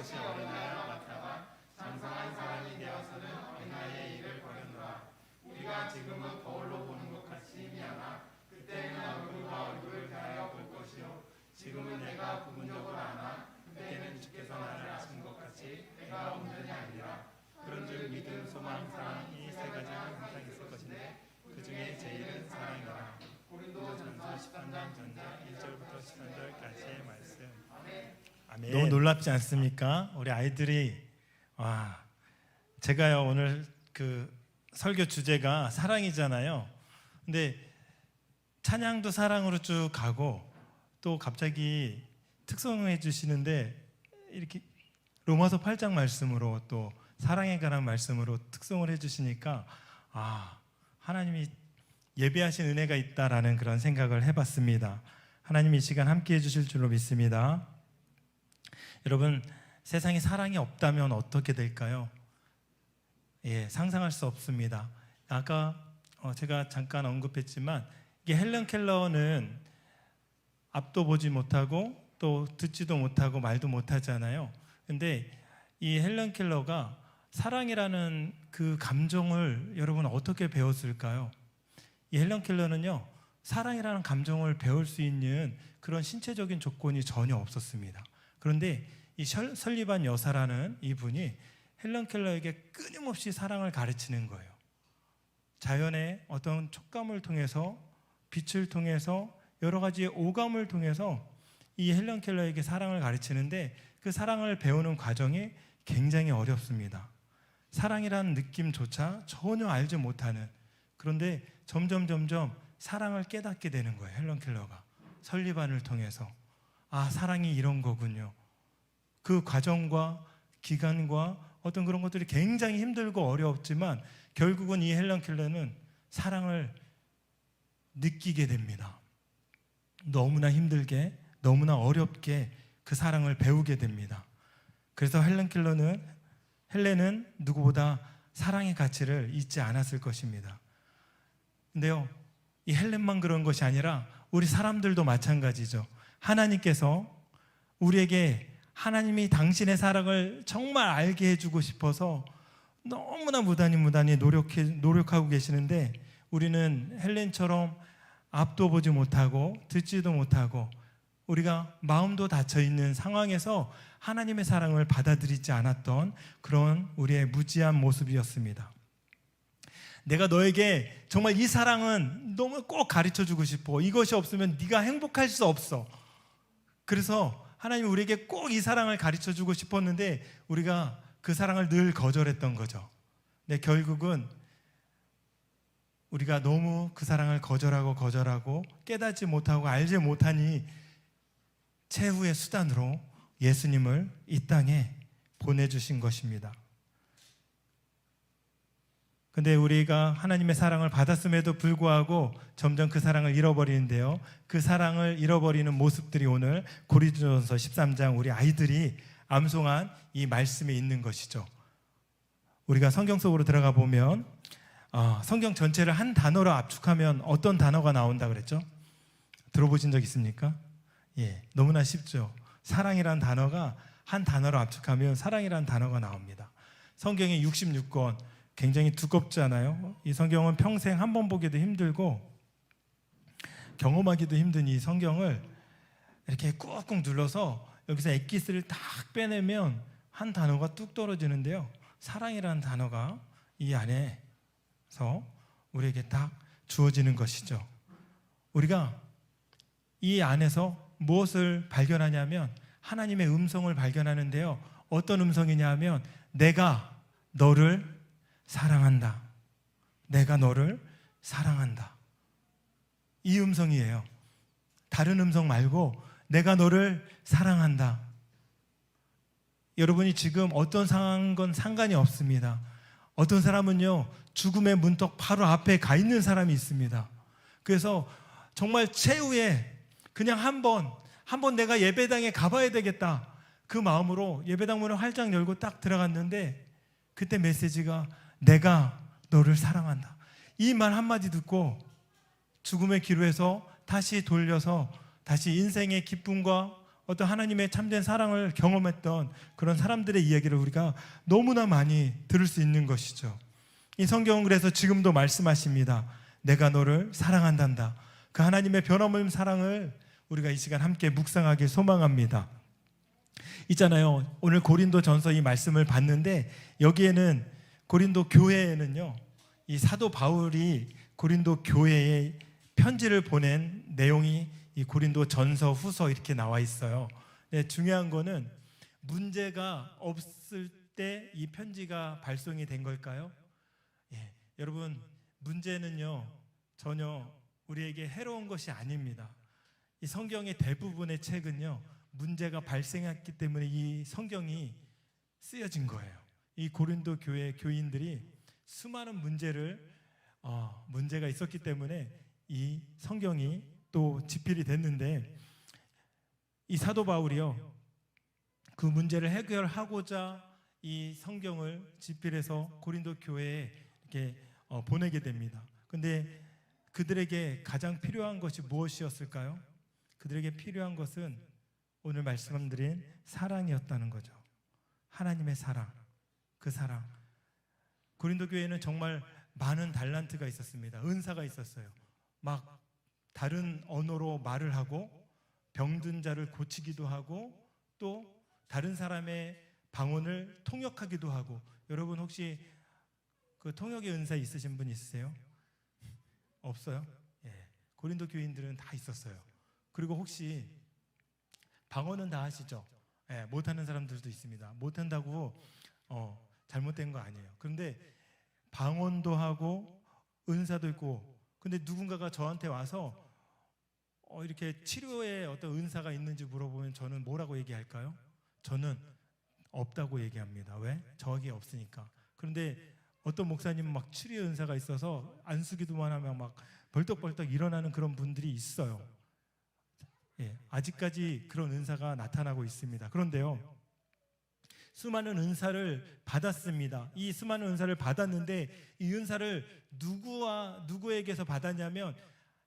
것이 어린아이와 같다가 장성한 사람이 되어서는 어린아이의 일을 버렸노라. 우리가 지금은 거울로 보는 것 같이 미하나 그때는 얼굴과 얼굴을 대하여 볼 것이요 지금은 내가 부분적으로 아나 그때는 주께서 나를 아신 것 같이 내가 온전히 아니라. 그런즉 믿음, 소망, 사랑 이 세 가지 항상 있을 것인데 그 중에 제일은 사랑이라. 고린도전서 13장 전자 1절부터 13절까지의 말씀. 아멘. 너무 놀랍지 않습니까? 우리 아이들이 제가요 오늘 그 설교 주제가 사랑이잖아요. 근데 찬양도 사랑으로 쭉 가고 또 갑자기 특성해 주시는데 이렇게 로마서 8장 말씀으로 또 사랑에 관한 말씀으로 특성을 해 주시니까 하나님이 예배하신 은혜가 있다라는 그런 생각을 해봤습니다. 하나님이 이 시간 함께 해주실 줄로 믿습니다. 여러분, 세상에 사랑이 없다면 어떻게 될까요? 상상할 수 없습니다. 아까 제가 잠깐 언급했지만 이게 헬런 켈러는 앞도 보지 못하고 또 듣지도 못하고 말도 못하잖아요. 근데 이 헬런 켈러가 사랑이라는 그 감정을 여러분 어떻게 배웠을까요? 이 헬런 켈러는요, 사랑이라는 감정을 배울 수 있는 그런 신체적인 조건이 전혀 없었습니다. 그런데 이 설리반 여사라는 이분이 헬런 켈러에게 끊임없이 사랑을 가르치는 거예요. 자연의 어떤 촉감을 통해서, 빛을 통해서, 여러 가지의 오감을 통해서 이 헬런 켈러에게 사랑을 가르치는데 그 사랑을 배우는 과정이 굉장히 어렵습니다. 사랑이라는 느낌조차 전혀 알지 못하는, 그런데 점점 사랑을 깨닫게 되는 거예요. 헬런 켈러가 설리반을 통해서 사랑이 이런 거군요. 그 과정과 기간과 어떤 그런 것들이 굉장히 힘들고 어려웠지만 결국은 이 헬런 켈러는 사랑을 느끼게 됩니다. 너무나 힘들게, 너무나 어렵게 그 사랑을 배우게 됩니다. 그래서 헬렌은 누구보다 사랑의 가치를 잊지 않았을 것입니다. 근데요, 이 헬렌만 그런 것이 아니라 우리 사람들도 마찬가지죠. 하나님께서 우리에게 하나님이 당신의 사랑을 정말 알게 해주고 싶어서 너무나 무단히 노력하고 계시는데 우리는 헬렌처럼 앞도 보지 못하고 듣지도 못하고 우리가 마음도 닫혀있는 상황에서 하나님의 사랑을 받아들이지 않았던 그런 우리의 무지한 모습이었습니다. 내가 너에게 정말 이 사랑은 너무 꼭 가르쳐주고 싶어. 이것이 없으면 네가 행복할 수 없어. 그래서 하나님이 우리에게 꼭 이 사랑을 가르쳐주고 싶었는데 우리가 그 사랑을 늘 거절했던 거죠. 근데 결국은 우리가 너무 그 사랑을 거절하고 깨닫지 못하고 알지 못하니 최후의 수단으로 예수님을 이 땅에 보내주신 것입니다. 근데 우리가 하나님의 사랑을 받았음에도 불구하고 점점 그 사랑을 잃어버리는데요, 그 사랑을 잃어버리는 모습들이 오늘 고린도전서 13장 우리 아이들이 암송한 이 말씀에 있는 것이죠. 우리가 성경 속으로 들어가 보면 성경 전체를 한 단어로 압축하면 어떤 단어가 나온다 그랬죠? 들어보신 적 있습니까? 너무나 쉽죠. 사랑이라는 단어가 한 단어로 압축하면 사랑이라는 단어가 나옵니다. 성경의 66권 굉장히 두껍지 않아요? 이 성경은 평생 한 번 보기도 힘들고 경험하기도 힘든 이 성경을 이렇게 꾹꾹 눌러서 여기서 엑기스를 딱 빼내면 한 단어가 뚝 떨어지는데요, 사랑이라는 단어가 이 안에서 우리에게 딱 주어지는 것이죠. 우리가 이 안에서 무엇을 발견하냐면 하나님의 음성을 발견하는데요, 어떤 음성이냐 하면 내가 너를 사랑한다. 내가 너를 사랑한다. 이 음성이에요. 다른 음성 말고 내가 너를 사랑한다. 여러분이 지금 어떤 상황인 건 상관이 없습니다. 어떤 사람은요, 죽음의 문턱 바로 앞에 가 있는 사람이 있습니다. 그래서 정말 최후에 그냥 한 번 내가 예배당에 가봐야 되겠다, 그 마음으로 예배당 문을 활짝 열고 딱 들어갔는데 그때 메시지가 내가 너를 사랑한다. 이 말 한마디 듣고 죽음의 기로에서 다시 돌려서 다시 인생의 기쁨과 어떤 하나님의 참된 사랑을 경험했던 그런 사람들의 이야기를 우리가 너무나 많이 들을 수 있는 것이죠. 이 성경은 그래서 지금도 말씀하십니다. 내가 너를 사랑한단다. 그 하나님의 변함없는 사랑을 우리가 이 시간 함께 묵상하길 소망합니다. 있잖아요. 오늘 고린도전서 이 말씀을 봤는데 여기에는 고린도 교회에는요, 이 사도 바울이 고린도 교회에 편지를 보낸 내용이 이 고린도전서 후서 이렇게 나와 있어요. 네, 중요한 거는 문제가 없을 때 이 편지가 발송이 된 걸까요? 예, 여러분, 문제는요 전혀 우리에게 해로운 것이 아닙니다. 이 성경의 대부분의 책은요 문제가 발생했기 때문에 이 성경이 쓰여진 거예요. 이 고린도 교회 교인들이 수많은 문제가 있었기 때문에 이 성경이 또 집필이 됐는데, 이 사도 바울이요 그 문제를 해결하고자 이 성경을 집필해서 고린도 교회에 이렇게 보내게 됩니다. 근데 그들에게 가장 필요한 것이 무엇이었을까요? 그들에게 필요한 것은 오늘 말씀드린 사랑이었다는 거죠. 하나님의 사랑, 그 사랑. 고린도 교회에는 정말 많은 달란트가 있었습니다. 은사가 있었어요. 막 다른 언어로 말을 하고 병든 자를 고치기도 하고 또 다른 사람의 방언을 통역하기도 하고. 여러분 혹시 그 통역의 은사 있으신 분 있으세요? 없어요? 예. 고린도 교인들은 다 있었어요. 그리고 혹시 방언은 다 하시죠? 예, 못하는 사람들도 있습니다. 못한다고 잘못된 거 아니에요. 그런데 방언도 하고 은사도 있고, 근데 누군가가 저한테 와서 이렇게 치료에 어떤 은사가 있는지 물어보면 저는 뭐라고 얘기할까요? 저는 없다고 얘기합니다. 왜? 저에게 없으니까. 그런데 어떤 목사님은 막 치료의 은사가 있어서 안수기도만 하면 막 벌떡벌떡 일어나는 그런 분들이 있어요. 예, 아직까지 그런 은사가 나타나고 있습니다. 그런데요, 수많은 은사를 받았습니다. 이 수많은 은사를 받았는데 이 은사를 누구에게서 받았냐면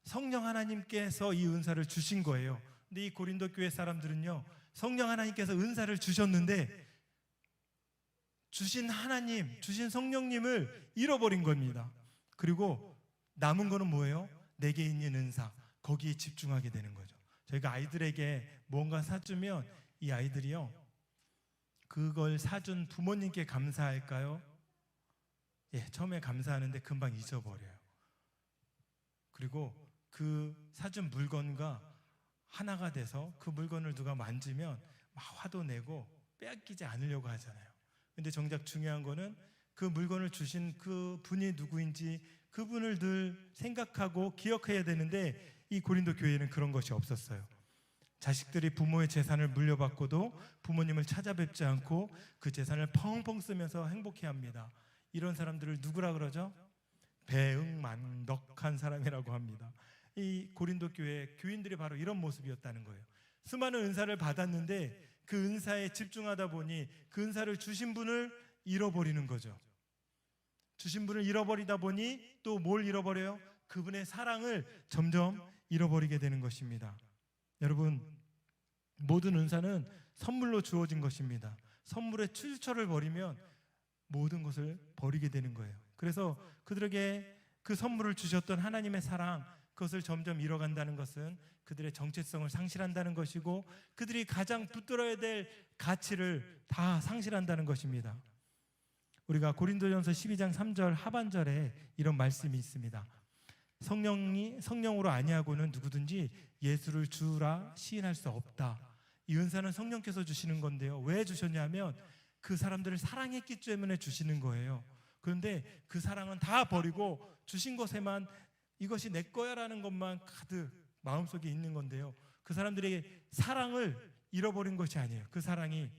성령 하나님께서 이 은사를 주신 거예요. 근데 이 고린도 교회 사람들은요, 성령 하나님께서 은사를 주셨는데 주신 하나님, 주신 성령님을 잃어버린 겁니다. 그리고 남은 거는 뭐예요? 내게 있는 은사, 거기에 집중하게 되는 거죠. 저희가 아이들에게 뭔가 사주면 이 아이들이요, 그걸 사준 부모님께 감사할까요? 예, 처음에 감사하는데 금방 잊어버려요. 그리고 그 사준 물건과 하나가 돼서 그 물건을 누가 만지면 막 화도 내고 빼앗기지 않으려고 하잖아요. 근데 정작 중요한 거는 그 물건을 주신 그 분이 누구인지 그분을 늘 생각하고 기억해야 되는데 이 고린도 교회에는 그런 것이 없었어요. 자식들이 부모의 재산을 물려받고도 부모님을 찾아뵙지 않고 그 재산을 펑펑 쓰면서 행복해합니다. 이런 사람들을 누구라 그러죠? 배응만덕한 사람이라고 합니다. 이 고린도 교회 교인들이 바로 이런 모습이었다는 거예요. 수많은 은사를 받았는데 그 은사에 집중하다 보니 그 은사를 주신 분을 잃어버리는 거죠. 주신 분을 잃어버리다 보니 또 뭘 잃어버려요? 그분의 사랑을 점점 잃어버리게 되는 것입니다. 여러분, 모든 은사는 선물로 주어진 것입니다. 선물의 출처를 버리면 모든 것을 버리게 되는 거예요. 그래서 그들에게 그 선물을 주셨던 하나님의 사랑, 그것을 점점 잃어간다는 것은 그들의 정체성을 상실한다는 것이고 그들이 가장 붙들어야 될 가치를 다 상실한다는 것입니다. 우리가 고린도전서 12장 3절 하반절에 이런 말씀이 있습니다. 성령으로 아니하고는 누구든지 예수를 주라 시인할 수 없다. 이 은사는 성령께서 주시는 건데요, 왜 주셨냐면 그 사람들을 사랑했기 때문에 주시는 거예요. 그런데 그 사랑은 다 버리고 주신 것에만 이것이 내 거야라는 것만 가득 마음속에 있는 건데요, 그 사람들에게 사랑을 잃어버린 것이 아니에요. 그 사랑이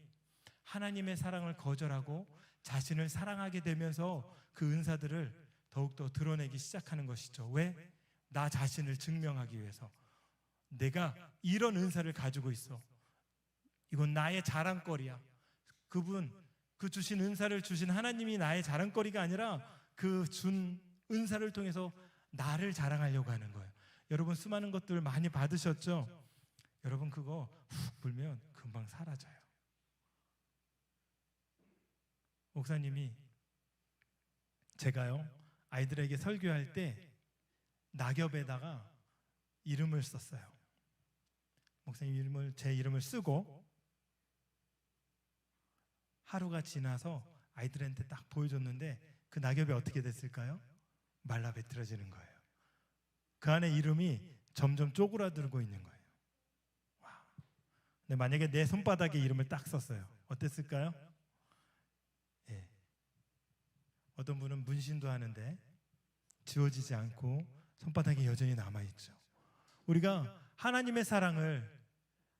하나님의 사랑을 거절하고 자신을 사랑하게 되면서 그 은사들을 더욱더 드러내기 시작하는 것이죠. 왜? 나 자신을 증명하기 위해서. 내가 이런 은사를 가지고 있어. 이건 나의 자랑거리야. 그 주신 은사를 주신 하나님이 나의 자랑거리가 아니라 그 준 은사를 통해서 나를 자랑하려고 하는 거예요. 여러분, 수많은 것들 많이 받으셨죠? 여러분 그거 훅 불면 금방 사라져요. 목사님이 제가요 아이들에게 설교할 때 낙엽에다가 이름을 썼어요. 목사님 제 이름을 쓰고 하루가 지나서 아이들한테 딱 보여줬는데 그 낙엽이 어떻게 됐을까요? 말라 비틀어지는 거예요. 그 안에 이름이 점점 쪼그라들고 있는 거예요. 와. 근데 만약에 내 손바닥에 이름을 딱 썼어요. 어땠을까요? 예. 어떤 분은 문신도 하는데 지워지지 않고 손바닥에 여전히 남아있죠. 우리가 하나님의 사랑을,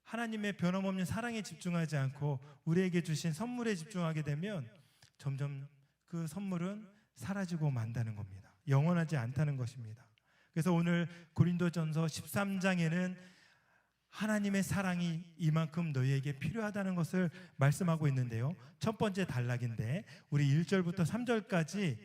하나님의 변함없는 사랑에 집중하지 않고 우리에게 주신 선물에 집중하게 되면 점점 그 선물은 사라지고 만다는 겁니다. 영원하지 않다는 것입니다. 그래서 오늘 고린도전서 13장에는 하나님의 사랑이 이만큼 너희에게 필요하다는 것을 말씀하고 있는데요. 첫 번째 단락인데 우리 1절부터 3절까지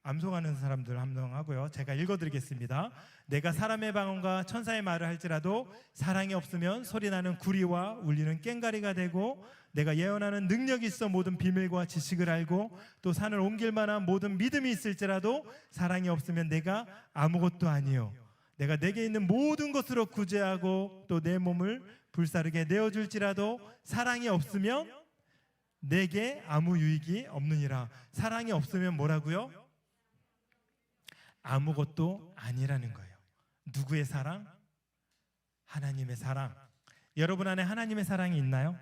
암송하는 사람들 함성하고요. 제가 읽어드리겠습니다. 내가 사람의 방언과 천사의 말을 할지라도 사랑이 없으면 소리나는 구리와 울리는 꽹가리가 되고 내가 예언하는 능력이 있어 모든 비밀과 지식을 알고 또 산을 옮길 만한 모든 믿음이 있을지라도 사랑이 없으면 내가 아무것도 아니요 내가 내게 있는 모든 것으로 구제하고 또 내 몸을 불사르게 내어줄지라도 사랑이 없으면 내게 아무 유익이 없느니라. 사랑이 없으면 뭐라고요? 아무것도 아니라는 거예요. 누구의 사랑? 하나님의 사랑. 여러분 안에 하나님의 사랑이 있나요?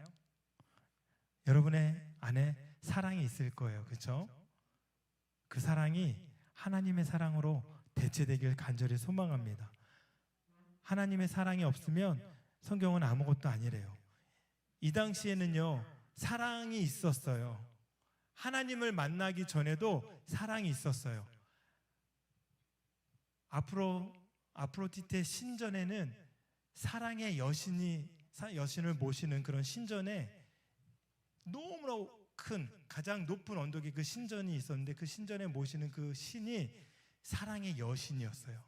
여러분의 안에 사랑이 있을 거예요. 그렇죠? 그 사랑이 하나님의 사랑으로 대체되길 간절히 소망합니다. 하나님의 사랑이 없으면 성경은 아무것도 아니래요. 이 당시에는요 사랑이 있었어요. 하나님을 만나기 전에도 사랑이 있었어요. 아프로디테 신전에는 사랑의 여신을 모시는 그런 신전에 너무나 큰 가장 높은 언덕에 그 신전이 있었는데 그 신전에 모시는 그 신이 사랑의 여신이었어요.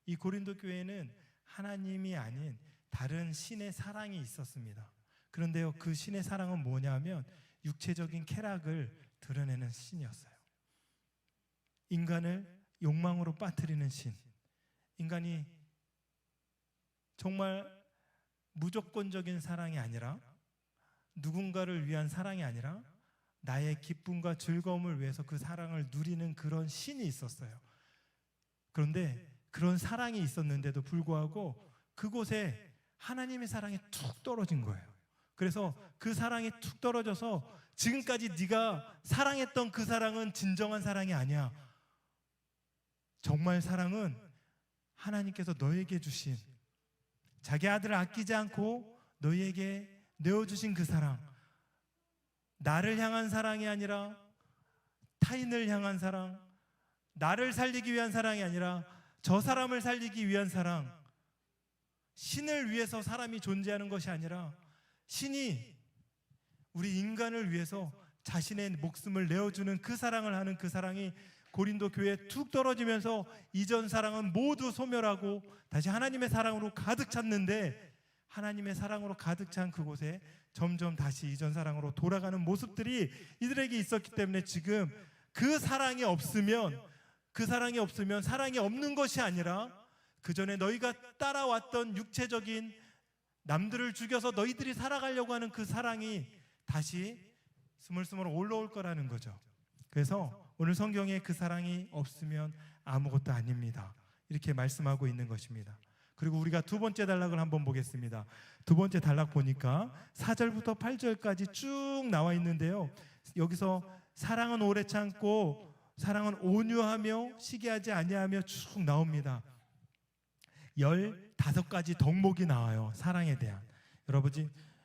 이 고린도 교회에는 하나님이 아닌 다른 신의 사랑이 있었습니다. 그런데요 그 신의 사랑은 뭐냐면 육체적인 쾌락을 드러내는 신이었어요. 인간을 욕망으로 빠뜨리는 신. 인간이 정말 무조건적인 사랑이 아니라 누군가를 위한 사랑이 아니라 나의 기쁨과 즐거움을 위해서 그 사랑을 누리는 그런 신이 있었어요. 그런데 그런 사랑이 있었는데도 불구하고 그곳에 하나님의 사랑이 툭 떨어진 거예요. 그래서 그 사랑이 툭 떨어져서 지금까지 네가 사랑했던 그 사랑은 진정한 사랑이 아니야. 정말 사랑은 하나님께서 너에게 주신 자기 아들을 아끼지 않고 너에게 내어주신 그 사랑, 나를 향한 사랑이 아니라 타인을 향한 사랑, 나를 살리기 위한 사랑이 아니라 저 사람을 살리기 위한 사랑, 신을 위해서 사람이 존재하는 것이 아니라 신이 우리 인간을 위해서 자신의 목숨을 내어주는 그 사랑을 하는 그 사랑이 고린도 교회에 툭 떨어지면서 이전 사랑은 모두 소멸하고 다시 하나님의 사랑으로 가득 찼는데 하나님의 사랑으로 가득 찬 그곳에 점점 다시 이전 사랑으로 돌아가는 모습들이 이들에게 있었기 때문에 지금 그 사랑이 없으면 사랑이 없는 것이 아니라 그 전에 너희가 따라왔던 육체적인 남들을 죽여서 너희들이 살아가려고 하는 그 사랑이 다시 스물스물 올라올 거라는 거죠. 그래서 오늘 성경에 그 사랑이 없으면 아무것도 아닙니다. 이렇게 말씀하고 있는 것입니다. 그리고 우리가 두 번째 단락을 한번 보겠습니다. 두 번째 단락 보니까 4절부터 8절까지 쭉 나와 있는데요. 여기서 사랑은 오래 참고 사랑은 온유하며 시기하지 아니하며 쭉 나옵니다. 15가지 덕목이 나와요. 사랑에 대한. 여러분,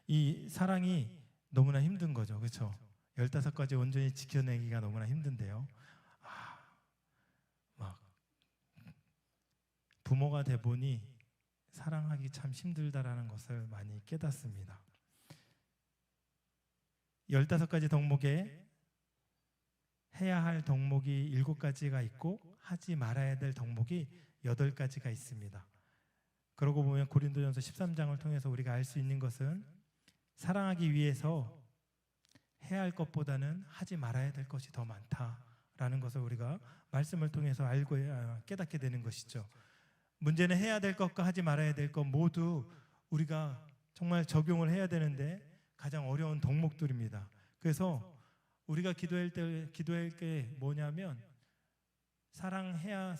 이 사랑이 너무나 힘든 거죠. 그렇죠? 15가지 온전히 지켜내기가 너무나 힘든데요. 막 부모가 돼 보니 사랑하기 참 힘들다라는 것을 많이 깨닫습니다. 15가지 덕목에 해야 할 덕목이 7가지가 있고 하지 말아야 될 덕목이 8가지가 있습니다. 그러고 보면 고린도전서 13장을 통해서 우리가 알 수 있는 것은 사랑하기 위해서 해야 할 것보다는 하지 말아야 될 것이 더 많다라는 것을 우리가 말씀을 통해서 알고 깨닫게 되는 것이죠. 문제는 해야 될 것과 하지 말아야 될 것 모두 우리가 정말 적용을 해야 되는데 가장 어려운 덕목들입니다. 그래서 우리가 기도할 게 뭐냐면 사랑으로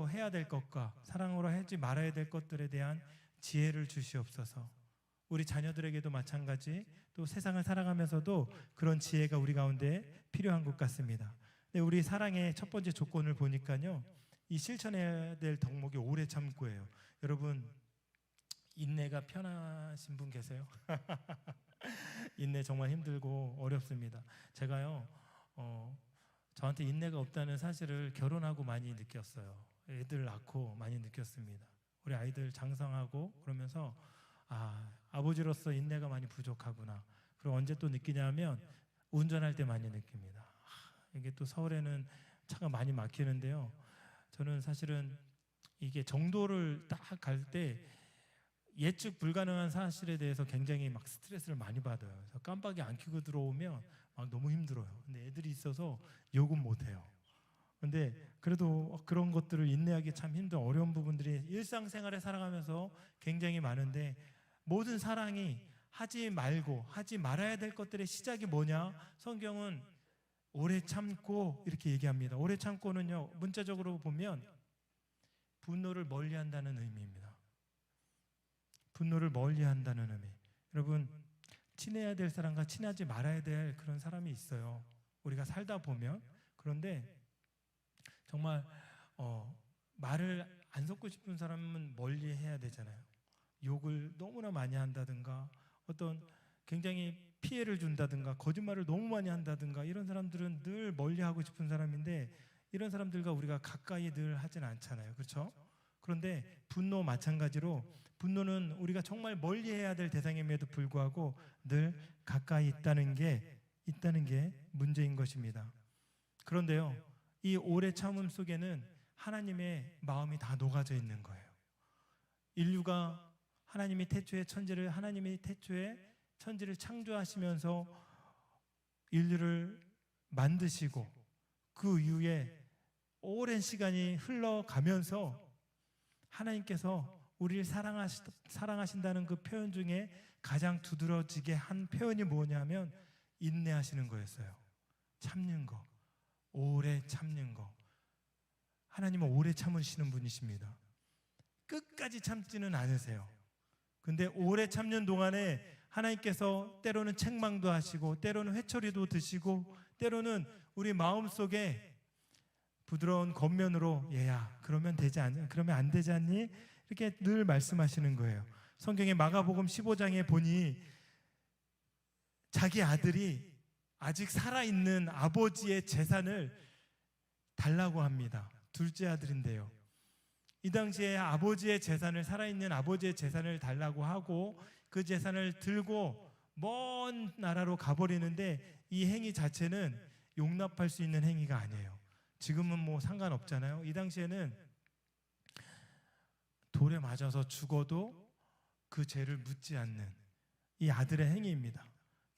해야 될 것과 사랑으로 하지 말아야 될 것들에 대한 지혜를 주시옵소서. 우리 자녀들에게도 마찬가지, 또 세상을 살아가면서도 그런 지혜가 우리 가운데 필요한 것 같습니다. 근데 우리 사랑의 첫 번째 조건을 보니까요, 이 실천해야 될 덕목이 오래 참고예요. 여러분, 인내가 편하신 분 계세요? 인내 정말 힘들고 어렵습니다. 제가요, 저한테 인내가 없다는 사실을 결혼하고 많이 느꼈어요. 애들 낳고 많이 느꼈습니다. 우리 아이들 장성하고 그러면서 아버지로서 인내가 많이 부족하구나. 그리고 언제 또 느끼냐면 운전할 때 많이 느낍니다. 이게 또 서울에는 차가 많이 막히는데요. 저는 사실은 이게 정도를 딱 갈 때 예측 불가능한 사실에 대해서 굉장히 막 스트레스를 많이 받아요. 그래서 깜빡이 안 켜고 들어오면 막 너무 힘들어요. 근데 애들이 있어서 욕은 못 해요. 근데 그래도 그런 것들을 인내하기 참 힘든 어려운 부분들이 일상생활에 살아가면서 굉장히 많은데, 모든 사랑이 하지 말고 하지 말아야 될 것들의 시작이 뭐냐? 성경은 오래 참고 이렇게 얘기합니다. 오래 참고는요, 문자적으로 보면 분노를 멀리한다는 의미입니다. 분노를 멀리한다는 의미. 여러분, 친해야 될 사람과 친하지 말아야 될 그런 사람이 있어요. 우리가 살다 보면. 그런데 정말 말을 안 섞고 싶은 사람은 멀리해야 되잖아요. 욕을 너무나 많이 한다든가, 어떤 굉장히 피해를 준다든가, 거짓말을 너무 많이 한다든가, 이런 사람들은 늘 멀리하고 싶은 사람인데, 이런 사람들과 우리가 가까이 늘 하지는 않잖아요. 그렇죠? 그런데 분노 마찬가지로, 분노는 우리가 정말 멀리해야 될 대상임에도 불구하고 늘 가까이 있다는 게 문제인 것입니다. 그런데요, 이 오래 참음 속에는 하나님의 마음이 다 녹아져 있는 거예요. 인류가 하나님이 태초에 천지를 창조하시면서 인류를 만드시고 그 이후에 오랜 시간이 흘러가면서 하나님께서 우리를 사랑하신다는 그 표현 중에 가장 두드러지게 한 표현이 뭐냐면 인내하시는 거였어요. 참는 거, 오래 참는 거. 하나님은 오래 참으시는 분이십니다. 끝까지 참지는 않으세요. 근데 오래 참는 동안에 하나님께서 때로는 책망도 하시고, 때로는 회초리도 드시고, 때로는 우리 마음속에 부드러운 겉면으로 얘야, 그러면 안 되지 않니? 이렇게 늘 말씀하시는 거예요. 성경의 마가복음 15장에 보니 자기 아들이 아직 살아있는 아버지의 재산을 달라고 합니다. 둘째 아들인데요. 이 당시에 살아있는 아버지의 재산을 달라고 하고, 그 재산을 들고 먼 나라로 가버리는데, 이 행위 자체는 용납할 수 있는 행위가 아니에요. 지금은 뭐 상관없잖아요. 이 당시에는 돌에 맞아서 죽어도 그 죄를 묻지 않는 이 아들의 행위입니다.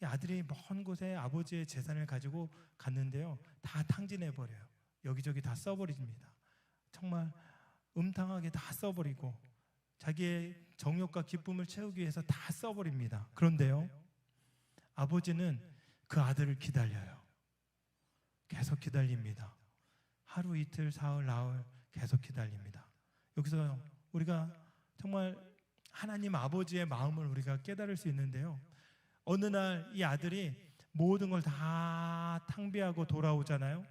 이 아들이 먼 곳에 아버지의 재산을 가지고 갔는데요, 다 탕진해버려요. 여기저기 다 써버립니다. 정말 음탕하게 다 써버리고 자기의 정욕과 기쁨을 채우기 위해서 다 써버립니다. 그런데요, 아버지는 그 아들을 기다려요. 계속 기다립니다. 하루, 이틀, 사흘, 나흘 계속 기다립니다. 여기서 우리가 정말 하나님 아버지의 마음을 우리가 깨달을 수 있는데요, 어느 날 이 아들이 모든 걸 다 탕비하고 돌아오잖아요.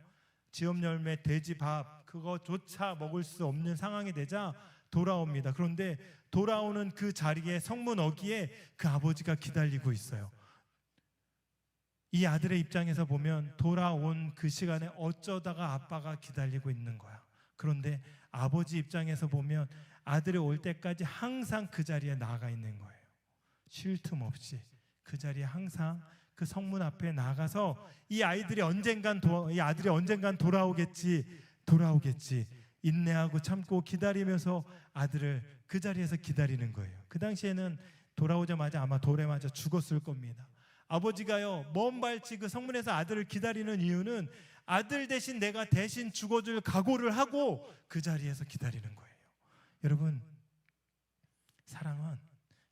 지업 열매, 돼지 밥, 그거조차 먹을 수 없는 상황이 되자 돌아옵니다. 그런데 돌아오는 그 자리에, 성문 어귀에 그 아버지가 기다리고 있어요. 이 아들의 입장에서 보면 돌아온 그 시간에 어쩌다가 아빠가 기다리고 있는 거야. 그런데 아버지 입장에서 보면 아들이 올 때까지 항상 그 자리에 나가 있는 거예요. 쉴 틈 없이 그 자리에 항상 그 성문 앞에 나가서 이 아들이 언젠간 돌아오겠지. 인내하고 참고 기다리면서 아들을 그 자리에서 기다리는 거예요. 그 당시에는 돌아오자마자 아마 돌에 맞아 죽었을 겁니다. 아버지가요, 먼 발치 그 성문에서 아들을 기다리는 이유는 아들 대신 내가 대신 죽어줄 각오를 하고 그 자리에서 기다리는 거예요. 여러분, 사랑은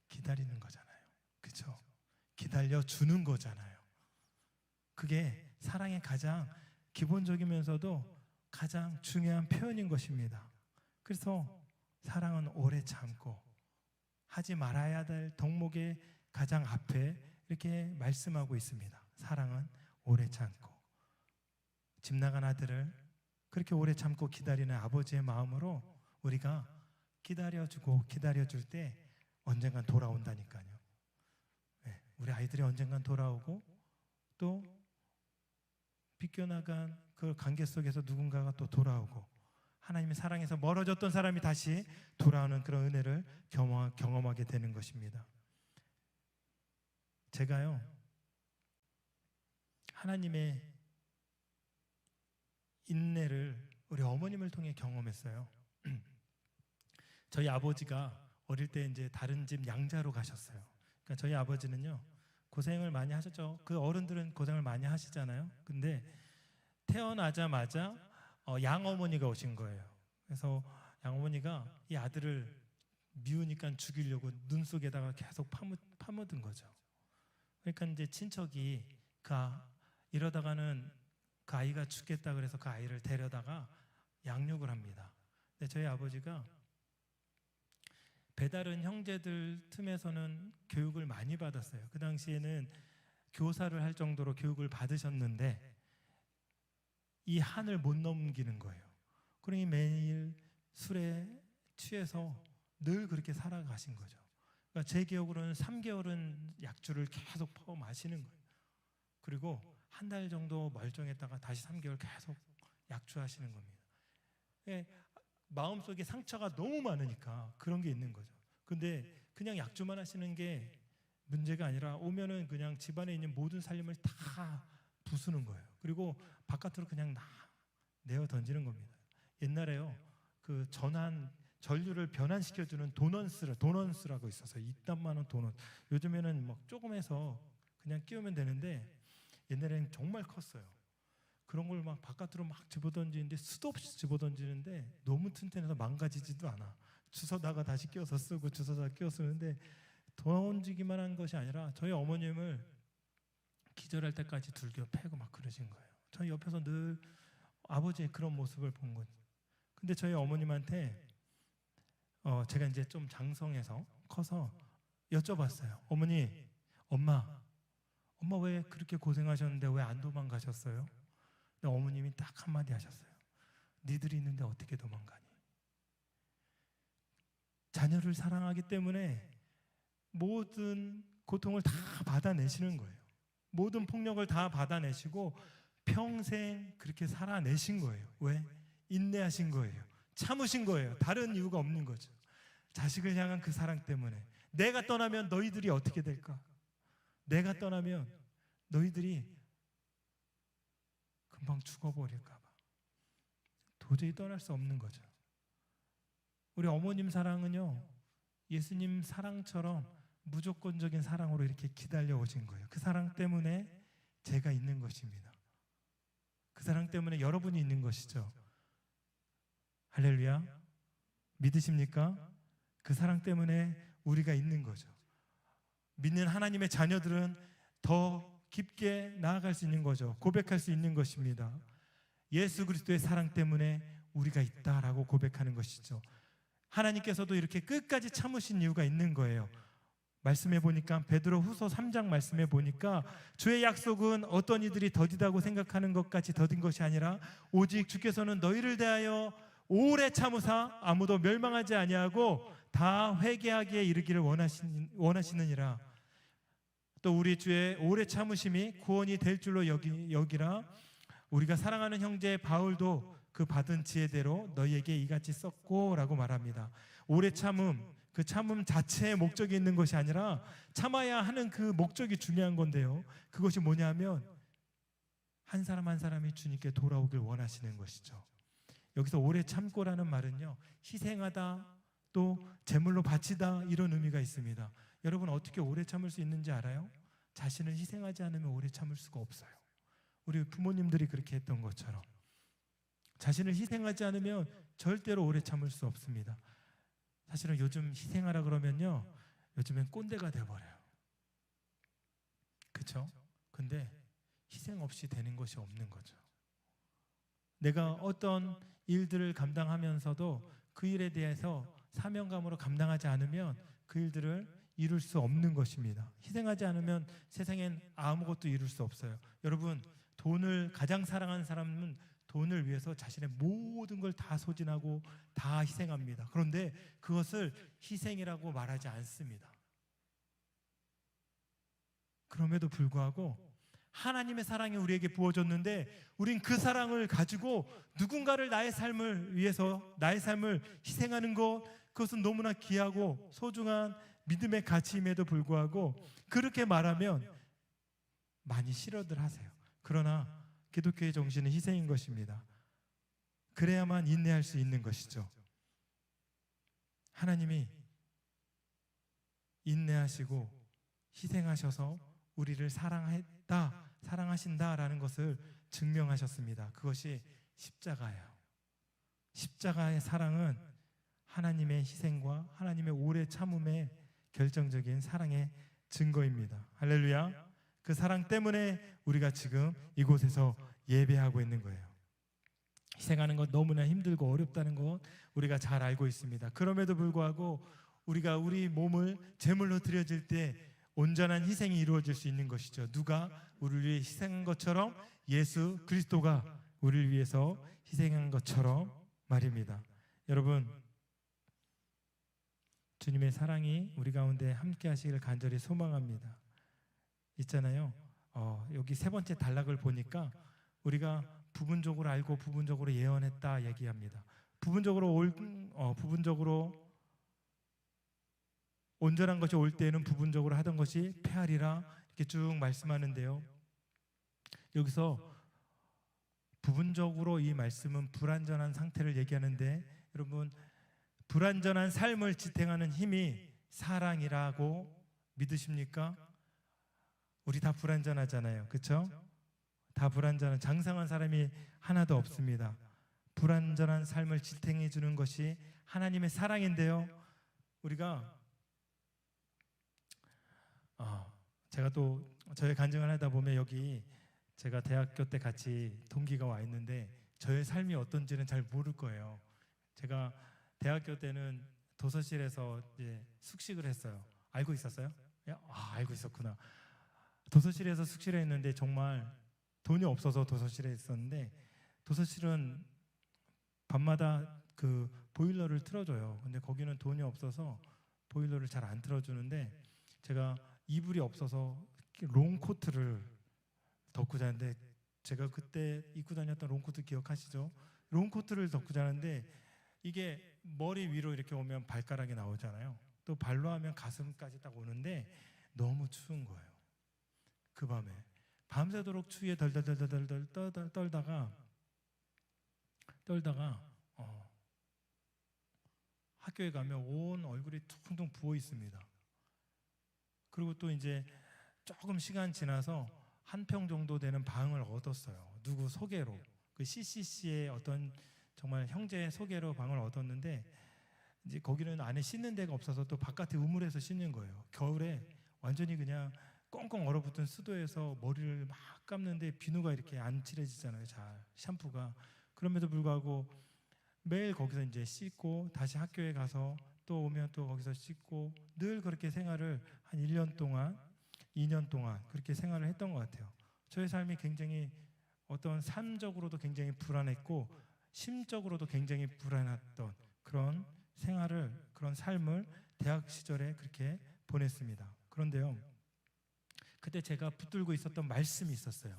기다리는 거잖아요. 그렇죠? 기다려주는 거잖아요. 그게 사랑의 가장 기본적이면서도 가장 중요한 표현인 것입니다. 그래서 사랑은 오래 참고 하지 말아야 될 덕목의 가장 앞에 이렇게 말씀하고 있습니다. 사랑은 오래 참고. 집 나간 아들을 그렇게 오래 참고 기다리는 아버지의 마음으로 우리가 기다려주고 기다려줄 때 언젠간 돌아온다니까요. 네, 우리 아이들이 언젠간 돌아오고 또 비껴나간 그 관계 속에서 누군가가 또 돌아오고 하나님의 사랑에서 멀어졌던 사람이 다시 돌아오는 그런 은혜를 경험하게 되는 것입니다. 제가요, 하나님의 인내를 우리 어머님을 통해 경험했어요. 저희 아버지가 어릴 때 이제 다른 집 양자로 가셨어요. 그러니까 저희 아버지는요, 고생을 많이 하셨죠. 그 어른들은 고생을 많이 하시잖아요. 근데 태어나자마자 양어머니가 오신 거예요. 그래서 양어머니가 이 아들을 미우니까 죽이려고 눈 속에다가 계속 파묻은 거죠. 그러니까 이제 친척이 이러다가는 그 아이가 죽겠다 그래서 그 아이를 데려다가 양육을 합니다. 근데 저희 아버지가 배다른 형제들 틈에서는 교육을 많이 받았어요. 그 당시에는 교사를 할 정도로 교육을 받으셨는데 이 한을 못 넘기는 거예요. 그러니 매일 술에 취해서 늘 그렇게 살아가신 거죠. 그러니까 제 기억으로는 3개월은 약주를 계속 퍼 마시는 거예요. 그리고 한 달 정도 멀쩡했다가 다시 3개월 계속 약주하시는 겁니다. 마음속에 상처가 너무 많으니까 그런 게 있는 거죠. 근데 그냥 약주만 하시는 게 문제가 아니라 오면은 그냥 집안에 있는 모든 살림을 다 부수는 거예요. 그리고 바깥으로 그냥 내어 던지는 겁니다. 옛날에요, 그 전류를 변환시켜주는 도넌스라고 있어서 이딴 많은 도넌. 요즘에는 막 조금 해서 그냥 끼우면 되는데 옛날에는 정말 컸어요. 그런 걸 막 바깥으로 막 집어던지는데 수도 없이 집어던지는데 너무 튼튼해서 망가지지도 않아. 주워다가 다시 끼워서 쓰고 주워다가 끼워 쓰는데 던지기만 한 것이 아니라 저희 어머님을 기절할 때까지 둘겨 패고 막 그러신 거예요. 저희 옆에서 늘 아버지의 그런 모습을 본 거죠. 근데 저희 어머님한테 제가 이제 좀 장성해서 커서 여쭤봤어요. 어머니, 엄마 왜 그렇게 고생하셨는데 왜 안 도망가셨어요? 근데 어머님이 딱 한마디 하셨어요. 니들이 있는데 어떻게 도망가니? 자녀를 사랑하기 때문에 모든 고통을 다 받아내시는 거예요. 모든 폭력을 다 받아내시고 평생 그렇게 살아내신 거예요. 왜? 인내하신 거예요. 참으신 거예요. 다른 이유가 없는 거죠. 자식을 향한 그 사랑 때문에. 내가 떠나면 너희들이 어떻게 될까? 내가 떠나면 너희들이 금방 죽어버릴까 봐 도저히 떠날 수 없는 거죠. 우리 어머님 사랑은요, 예수님 사랑처럼 무조건적인 사랑으로 이렇게 기다려 오신 거예요. 그 사랑 때문에 제가 있는 것입니다. 그 사랑 때문에 여러분이 있는 것이죠. 할렐루야. 믿으십니까? 그 사랑 때문에 우리가 있는 거죠. 믿는 하나님의 자녀들은 더 깊게 나아갈 수 있는 거죠. 고백할 수 있는 것입니다. 예수 그리스도의 사랑 때문에 우리가 있다라고 고백하는 것이죠. 하나님께서도 이렇게 끝까지 참으신 이유가 있는 거예요. 말씀해 보니까 베드로 후서 3장 말씀해 보니까 주의 약속은 어떤 이들이 더디다고 생각하는 것까지 더딘 것이 아니라 오직 주께서는 너희를 대하여 오래 참으사 아무도 멸망하지 아니하고 다 회개하기에 이르기를 원하시느니라. 또 우리 주의 오래 참으심이 구원이 될 줄로 여기라. 우리가 사랑하는 형제 바울도 그 받은 지혜대로 너희에게 이같이 썼고 라고 말합니다. 오래 참음, 그 참음 자체에 목적이 있는 것이 아니라 참아야 하는 그 목적이 중요한 건데요, 그것이 뭐냐면 한 사람 한 사람이 주님께 돌아오길 원하시는 것이죠. 여기서 오래 참고라는 말은요, 희생하다, 또 제물로 바치다, 이런 의미가 있습니다. 여러분 어떻게 오래 참을 수 있는지 알아요? 자신을 희생하지 않으면 오래 참을 수가 없어요. 우리 부모님들이 그렇게 했던 것처럼 자신을 희생하지 않으면 절대로 오래 참을 수 없습니다. 사실은 요즘 희생하라 그러면요, 요즘엔 꼰대가 돼버려요. 그렇죠? 근데 희생 없이 되는 것이 없는 거죠. 내가 어떤 일들을 감당하면서도 그 일에 대해서 사명감으로 감당하지 않으면 그 일들을 이룰 수 없는 것입니다. 희생하지 않으면 세상엔 아무것도 이룰 수 없어요. 여러분, 돈을 가장 사랑하는 사람은 돈을 위해서 자신의 모든 걸 다 소진하고 다 희생합니다. 그런데 그것을 희생이라고 말하지 않습니다. 그럼에도 불구하고 하나님의 사랑이 우리에게 부어졌는데 우린 그 사랑을 가지고 누군가를 나의 삶을 위해서 나의 삶을 희생하는 것, 그것은 너무나 귀하고 소중한 믿음의 가치임에도 불구하고 그렇게 말하면 많이 싫어들 하세요. 그러나 기독교의 정신은 희생인 것입니다. 그래야만 인내할 수 있는 것이죠. 하나님이 인내하시고 희생하셔서 우리를 사랑하신다라는 것을 증명하셨습니다. 그것이 십자가예요. 십자가의 사랑은 하나님의 희생과 하나님의 오래 참음의 결정적인 사랑의 증거입니다. 할렐루야. 그 사랑 때문에 우리가 지금 이곳에서 예배하고 있는 거예요. 희생하는 것 너무나 힘들고 어렵다는 것 우리가 잘 알고 있습니다. 그럼에도 불구하고 우리가 우리 몸을 제물로 드려질 때 온전한 희생이 이루어질 수 있는 것이죠. 누가 우리를 위해 희생한 것처럼 예수 그리스도가 우리를 위해서 희생한 것처럼 말입니다. 여러분, 주님의 사랑이 우리 가운데 함께 하시기를 간절히 소망합니다. 있잖아요. 여기 세 번째 단락을 보니까 우리가 부분적으로 알고 부분적으로 예언했다 얘기합니다. 부분적으로 온전한 것이 올 때에는 부분적으로 하던 것이 패하리라 이렇게 쭉 말씀하는데요. 여기서 부분적으로 이 말씀은 불완전한 상태를 얘기하는데, 여러분, 불완전한 삶을 지탱하는 힘이 사랑이라고 믿으십니까? 우리 다 불완전하잖아요. 그렇죠? 다 불완전한, 장성한 사람이 하나도 없습니다. 불완전한 삶을 지탱해 주는 것이 하나님의 사랑인데요. 우리가 제가 또 저의 간증을 하다 보면 여기 제가 대학교 때 같이 동기가 와 있는데 저의 삶이 어떤지는 잘 모를 거예요. 제가 대학교 때는 도서실에서 이제 숙식을 했어요. 알고 있었어요? 알고 있었구나. 도서실에서 숙식을 했는데 정말 돈이 없어서 도서실에 있었는데, 도서실은 밤마다 그 보일러를 틀어줘요. 근데 거기는 돈이 없어서 보일러를 잘 안 틀어주는데 제가 이불이 없어서 롱코트를 덮고 자는데, 제가 그때 입고 다녔던 롱코트 기억하시죠? 롱코트를 덮고 자는데 이게 머리 위로 이렇게 오면 발가락이 나오잖아요. 또 발로 하면 가슴까지 딱 오는데 너무 추운 거예요. 그 밤에 밤새도록 추위에 덜덜덜덜 떨다가 학교에 가면 온 얼굴이 퉁퉁 부어 있습니다. 그리고 또 이제 조금 시간 지나서 한 평 정도 되는 방을 얻었어요. 누구 소개로, 그 CCC의 어떤 정말 형제의 소개로 방을 얻었는데, 이제 거기는 안에 씻는 데가 없어서 또 바깥에 우물에서 씻는 거예요. 겨울에 완전히 그냥 꽁꽁 얼어붙은 수도에서 머리를 막 감는데 비누가 이렇게 안 칠해지잖아요. 잘 샴푸가. 그럼에도 불구하고 매일 거기서 이제 씻고 다시 학교에 가서 또 오면 또 거기서 씻고 늘 그렇게 생활을 한 1년 동안 2년 동안 그렇게 생활을 했던 것 같아요. 저의 삶이 굉장히 어떤 삶적으로도 굉장히 불안했고 심적으로도 굉장히 불안했던 그런 생활을, 그런 삶을 대학 시절에 그렇게 보냈습니다. 그런데요, 그때 제가 붙들고 있었던 말씀이 있었어요.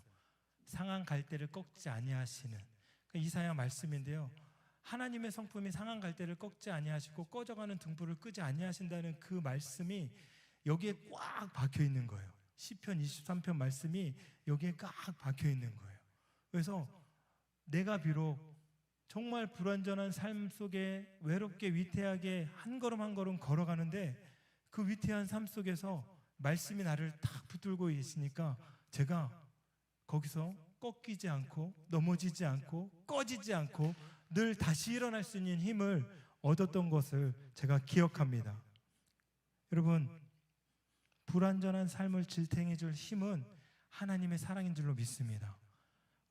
상한 갈대를 꺾지 아니하시는, 이사야 말씀인데요. 하나님의 성품이 상한 갈대를 꺾지 아니하시고 꺼져가는 등불을 끄지 아니하신다는 그 말씀이 여기에 꽉 박혀 있는 거예요. 시편 23편 말씀이 여기에 꽉 박혀 있는 거예요. 그래서 내가 비록 정말 불완전한 삶 속에 외롭게 위태하게 한 걸음 한 걸음 걸어가는데 그 위태한 삶 속에서 말씀이 나를 탁 붙들고 계시니까 제가 거기서 꺾이지 않고 넘어지지 않고 꺼지지 않고 늘 다시 일어날 수 있는 힘을 얻었던 것을 제가 기억합니다. 여러분, 불완전한 삶을 지탱해 줄 힘은 하나님의 사랑인 줄로 믿습니다.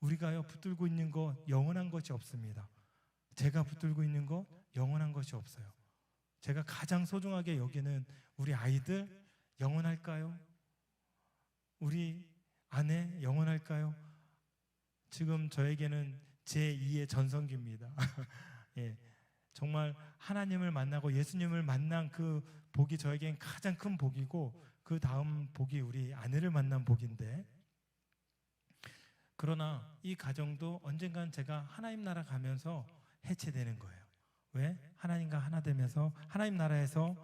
우리가요 붙들고 있는 것 영원한 것이 없습니다. 제가 붙들고 있는 것 영원한 것이 없어요. 제가 가장 소중하게 여기는 우리 아이들 영원할까요? 우리 아내 영원할까요? 지금 저에게는 제2의 전성기입니다. 예, 정말 하나님을 만나고 예수님을 만난 그 복이 저에겐 가장 큰 복이고 그 다음 복이 우리 아내를 만난 복인데, 그러나 이 가정도 언젠간 제가 하나님 나라 가면서 해체되는 거예요. 왜? 하나님과 하나 되면서 하나님 나라에서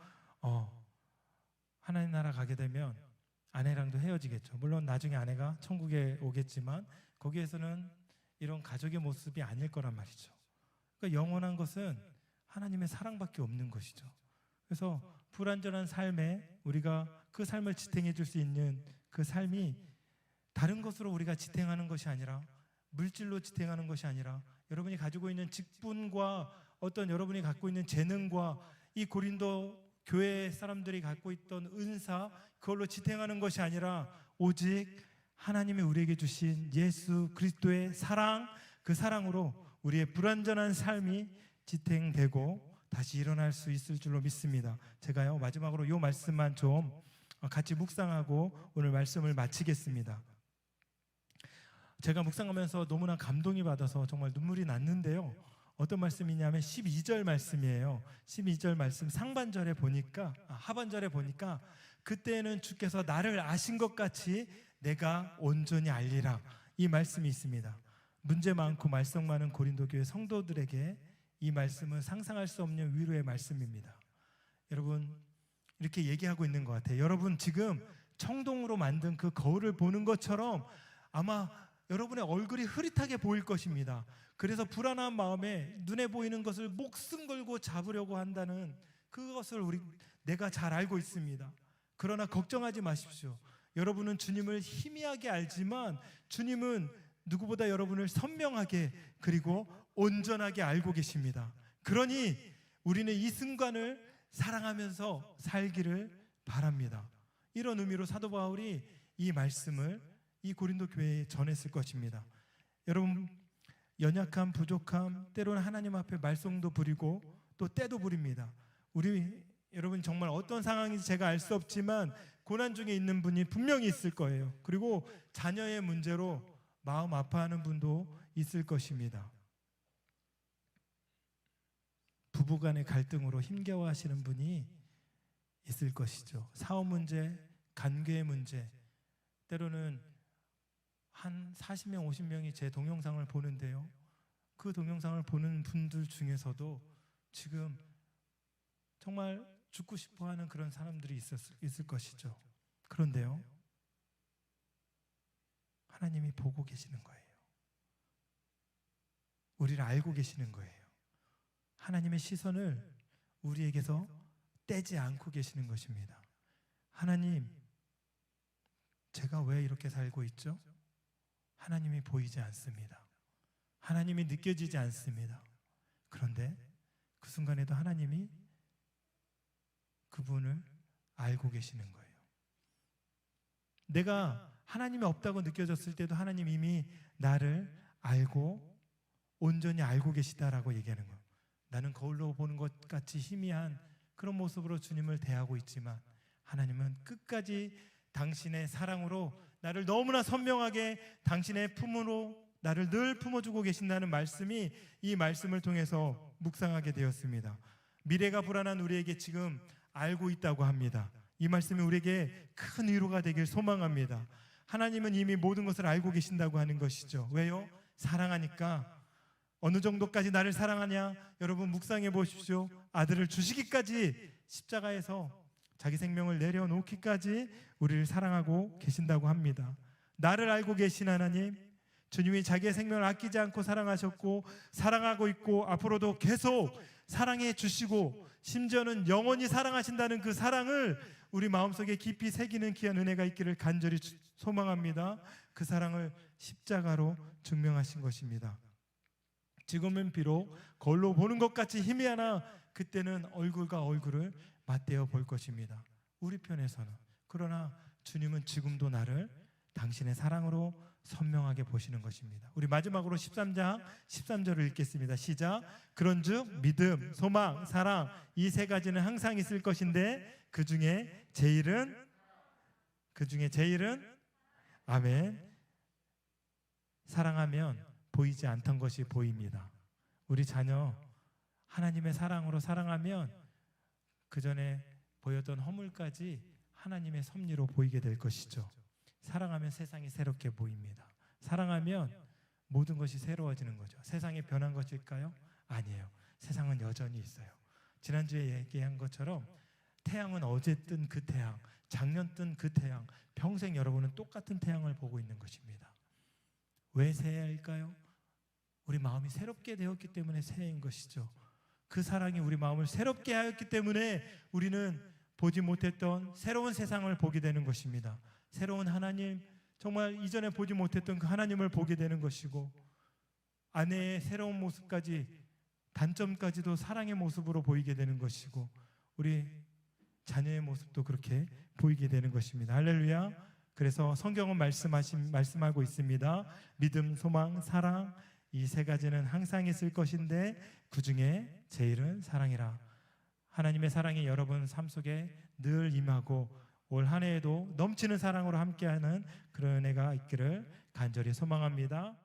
하나님 나라 가게 되면 아내랑도 헤어지겠죠. 물론 나중에 아내가 천국에 오겠지만 거기에서는 이런 가족의 모습이 아닐 거란 말이죠. 그러니까 영원한 것은 하나님의 사랑밖에 없는 것이죠. 그래서 불완전한 삶에 우리가 그 삶을 지탱해 줄 수 있는 그 삶이 다른 것으로 우리가 지탱하는 것이 아니라, 물질로 지탱하는 것이 아니라, 여러분이 가지고 있는 직분과 어떤 여러분이 갖고 있는 재능과 이 고린도 교회 사람들이 갖고 있던 은사, 그걸로 지탱하는 것이 아니라 오직 하나님이 우리에게 주신 예수 그리스도의 사랑, 그 사랑으로 우리의 불완전한 삶이 지탱되고 다시 일어날 수 있을 줄로 믿습니다. 제가요 마지막으로 이 말씀만 좀 같이 묵상하고 오늘 말씀을 마치겠습니다. 제가 묵상하면서 너무나 감동이 받아서 정말 눈물이 났는데요, 어떤 말씀이냐면 12절 말씀이에요. 12절 말씀 상반절에 보니까, 하반절에 보니까 그때는 주께서 나를 아신 것 같이 내가 온전히 알리라, 이 말씀이 있습니다. 문제 많고 말썽 많은 고린도 교회 성도들에게 이 말씀은 상상할 수 없는 위로의 말씀입니다. 여러분, 이렇게 얘기하고 있는 것 같아요. 여러분 지금 청동으로 만든 그 거울을 보는 것처럼 아마 여러분의 얼굴이 흐릿하게 보일 것입니다. 그래서 불안한 마음에 눈에 보이는 것을 목숨 걸고 잡으려고 한다는 그것을 내가 잘 알고 있습니다. 그러나 걱정하지 마십시오. 여러분은 주님을 희미하게 알지만 주님은 누구보다 여러분을 선명하게 그리고 온전하게 알고 계십니다. 그러니 우리는 이 순간을 사랑하면서 살기를 바랍니다. 이런 의미로 사도 바울이 이 말씀을 이 고린도 교회에 전했을 것입니다. 여러분, 연약함, 부족함, 때로는 하나님 앞에 말썽도 부리고 또 때도 부립니다. 여러분 정말 어떤 상황인지 제가 알 수 없지만 고난 중에 있는 분이 분명히 있을 거예요. 그리고 자녀의 문제로 마음 아파하는 분도 있을 것입니다. 부부간의 갈등으로 힘겨워하시는 분이 있을 것이죠. 사업 문제, 관계의 문제, 때로는 한 40명, 50명이 제 동영상을 보는데요, 그 동영상을 보는 분들 중에서도 지금 정말 죽고 싶어하는 그런 사람들이 있을 것이죠. 그런데요, 하나님이 보고 계시는 거예요. 우리를 알고 계시는 거예요. 하나님의 시선을 우리에게서 떼지 않고 계시는 것입니다. 하나님, 제가 왜 이렇게 살고 있죠? 하나님이 보이지 않습니다. 하나님이 느껴지지 않습니다. 그런데 그 순간에도 하나님이 그분을 알고 계시는 거예요. 내가 하나님이 없다고 느껴졌을 때도 하나님 이미 나를 알고 온전히 알고 계시다라고 얘기하는 거예요. 나는 거울로 보는 것 같이 희미한 그런 모습으로 주님을 대하고 있지만 하나님은 끝까지 당신의 사랑으로 나를 너무나 선명하게 당신의 품으로 나를 늘 품어주고 계신다는 말씀이 이 말씀을 통해서 묵상하게 되었습니다. 미래가 불안한 우리에게 지금 알고 있다고 합니다. 이 말씀이 우리에게 큰 위로가 되길 소망합니다. 하나님은 이미 모든 것을 알고 계신다고 하는 것이죠. 왜요? 사랑하니까. 어느 정도까지 나를 사랑하냐? 여러분 묵상해 보십시오. 아들을 주시기까지, 십자가에서 자기 생명을 내려놓기까지 우리를 사랑하고 계신다고 합니다. 나를 알고 계신 하나님, 주님이 자기의 생명을 아끼지 않고 사랑하셨고 사랑하고 있고 앞으로도 계속 사랑해 주시고 심지어는 영원히 사랑하신다는 그 사랑을 우리 마음속에 깊이 새기는 귀한 은혜가 있기를 간절히 소망합니다. 그 사랑을 십자가로 증명하신 것입니다. 지금은 비록 거울로 보는 것 같이 희미하나 그때는 얼굴과 얼굴을 맞대어 볼 것입니다. 우리 편에서는. 그러나 주님은 지금도 나를 당신의 사랑으로 선명하게 보시는 것입니다. 우리 마지막으로 13장 13절을 읽겠습니다. 시작. 그런즉 믿음, 소망, 사랑 이 세 가지는 항상 있을 것인데 그 중에 제일은 아멘. 사랑하면 보이지 않던 것이 보입니다. 우리 자녀 하나님의 사랑으로 사랑하면 그 전에 보였던 허물까지 하나님의 섭리로 보이게 될 것이죠. 사랑하면 세상이 새롭게 보입니다. 사랑하면 모든 것이 새로워지는 거죠. 세상이 변한 것일까요? 아니에요. 세상은 여전히 있어요. 지난주에 얘기한 것처럼 태양은 어제 뜬 그 태양, 작년 뜬 그 태양, 평생 여러분은 똑같은 태양을 보고 있는 것입니다. 왜 새해일까요? 우리 마음이 새롭게 되었기 때문에 새해인 것이죠. 그 사랑이 우리 마음을 새롭게 하였기 때문에 우리는 보지 못했던 새로운 세상을 보게 되는 것입니다. 새로운 하나님, 정말 이전에 보지 못했던 그 하나님을 보게 되는 것이고 아내의 새로운 모습까지, 단점까지도 사랑의 모습으로 보이게 되는 것이고 우리 자녀의 모습도 그렇게 보이게 되는 것입니다. 할렐루야. 그래서 성경은 말씀하고 있습니다. 믿음, 소망, 사랑 이 세 가지는 항상 있을 것인데 그 중에 제일은 사랑이라. 하나님의 사랑이 여러분 삶 속에 늘 임하고 올 한 해에도 넘치는 사랑으로 함께하는 그런 은혜가 있기를 간절히 소망합니다.